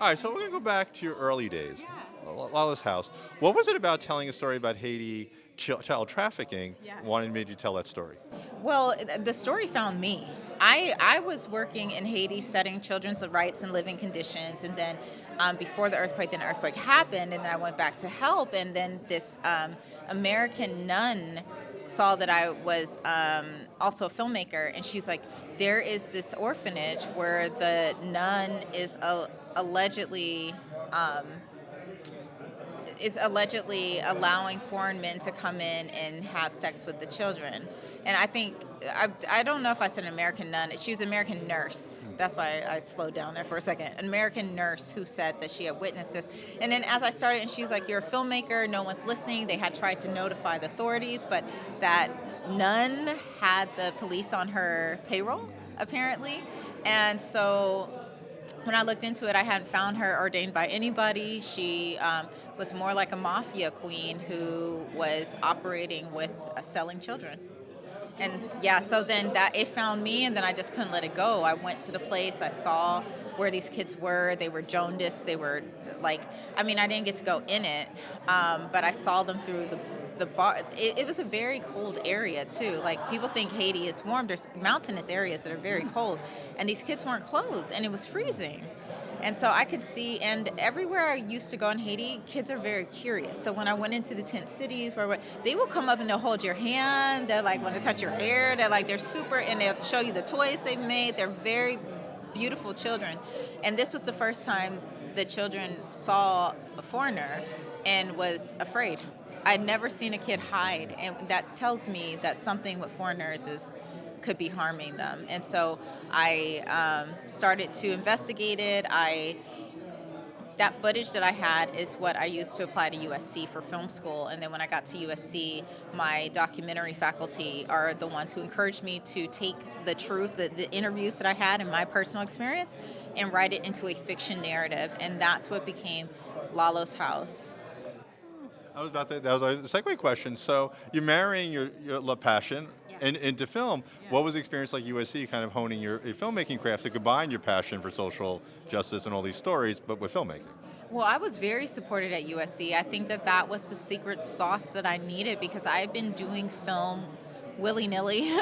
All right, so we're going to go back to your early days, Yeah. Lala's house. What was it about telling a story about Haiti child trafficking Yeah. wanting made you tell that story? Well, the story found me. I was working in Haiti studying children's rights and living conditions, and then before the earthquake happened, and then I went back to help, and then this American nun saw that I was also a filmmaker, and she's like, there is this orphanage where the nun is allegedly um, allegedly allowing foreign men to come in and have sex with the children. And I think, I don't know if I said an American nun. She was an American nurse. That's why I slowed down there for a second. An American nurse who said that she had witnessed this. And then as I started, and she was like, you're a filmmaker, no one's listening. They had tried to notify the authorities, but that nun had the police on her payroll, apparently. And so when I looked into it, I hadn't found her ordained by anybody. She was more like a mafia queen who was operating with selling children. And yeah, so then that it found me, and then I just couldn't let it go. I went to the place, I saw where these kids were. They were jaundiced. They were like, I mean, I didn't get to go in it, but I saw them through the bar. It was a very cold area too. Like people think Haiti is warm. There's mountainous areas that are very cold, and these kids weren't clothed, and it was freezing. And so I could see, and everywhere I used to go in Haiti, kids are very curious. So when I went into the tent cities, they will come up and they'll hold your hand. They're like, want to touch your hair. They're super, and they'll show you the toys they've made. They're very beautiful children. And this was the first time the children saw a foreigner and was afraid. I'd never seen a kid hide, and that tells me that something with foreigners could be harming them. And so I started to investigate it. That footage that I had is what I used to apply to USC for film school. And then when I got to USC, my documentary faculty are the ones who encouraged me to take the truth, the interviews that I had and my personal experience, and write it into a fiction narrative. And that's what became Lalo's House. That was a segue question. So you're marrying your love passion Yeah. into film. Yeah. What was the experience like USC kind of honing your filmmaking craft to combine your passion for social justice and all these stories, but with filmmaking? Well, I was very supported at USC. I think that was the secret sauce that I needed because I've been doing film willy-nilly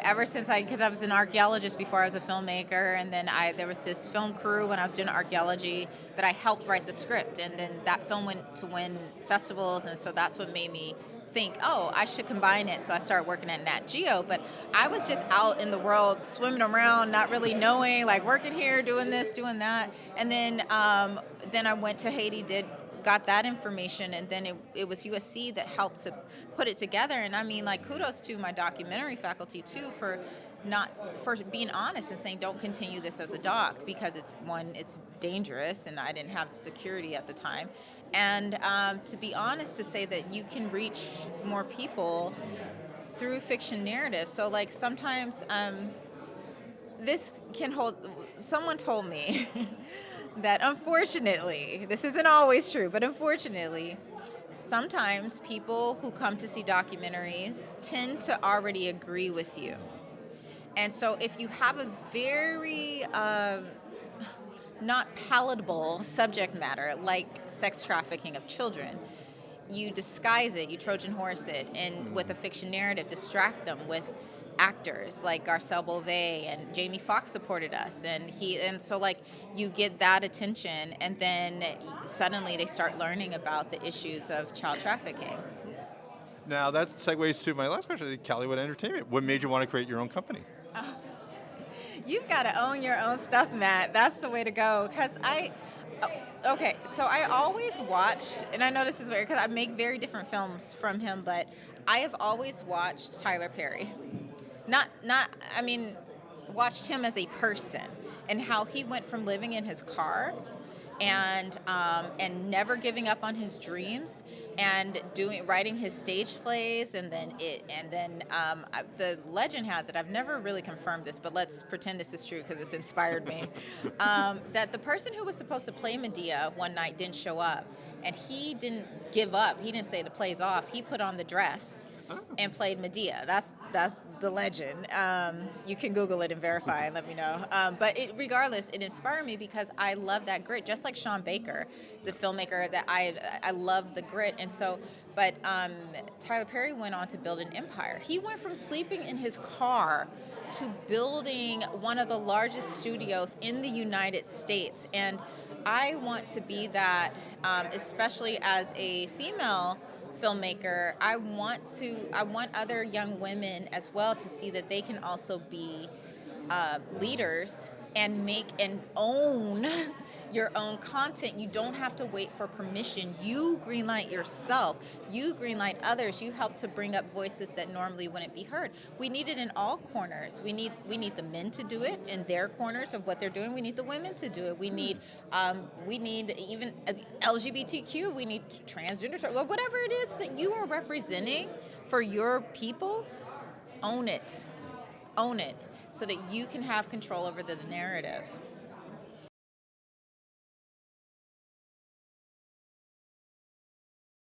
ever since because I was an archaeologist before I was a filmmaker, and then there was this film crew when I was doing archaeology that I helped write the script, and then that film went to win festivals, and so that's what made me think, oh, I should combine it. So I started working at Nat Geo, but I was just out in the world swimming around, not really knowing, like working here, doing this, doing that, and then I went to Haiti, got that information, and then it was USC that helped to put it together. And I mean, like, kudos to my documentary faculty too for being honest and saying don't continue this as a doc because it's dangerous, and I didn't have the security at the time, and to be honest, to say that you can reach more people through fiction narrative. So like sometimes this can hold. Someone told me that unfortunately, this isn't always true, but unfortunately, sometimes people who come to see documentaries tend to already agree with you. And so if you have a very not palatable subject matter like sex trafficking of children, you disguise it, you Trojan horse it, and with a fiction narrative, distract them with actors like Garcelle Beauvais, and Jamie Foxx supported us, and so like you get that attention, and then suddenly they start learning about the issues of child trafficking. Now that segues to my last question, Kaliwood Entertainment. What made you want to create your own company? You've got to own your own stuff, Matt. That's the way to go. Okay, so I always watched, and I know this is weird because I make very different films from him, but I have always watched Tyler Perry. I mean, watched him as a person and how he went from living in his car and never giving up on his dreams and writing his stage plays, and then the legend has it, I've never really confirmed this, but let's pretend this is true because it's inspired me, that the person who was supposed to play Medea one night didn't show up, and he didn't give up. He didn't say the play's off. He put on the dress and played Medea. That's the legend. You can Google it and verify and let me know. But regardless, it inspired me because I love that grit. Just like Sean Baker, the filmmaker that I love the grit. And so, but Tyler Perry went on to build an empire. He went from sleeping in his car to building one of the largest studios in the United States. And I want to be that, especially as a female filmmaker. I want other young women as well to see that they can also be leaders and make and own your own content. You don't have to wait for permission. You greenlight yourself. You greenlight others. You help to bring up voices that normally wouldn't be heard. We need it in all corners. We need the men to do it in their corners of what they're doing. We need the women to do it. We need even LGBTQ. We need transgender. Whatever it is that you are representing for your people, own it. Own it, so that you can have control over the narrative.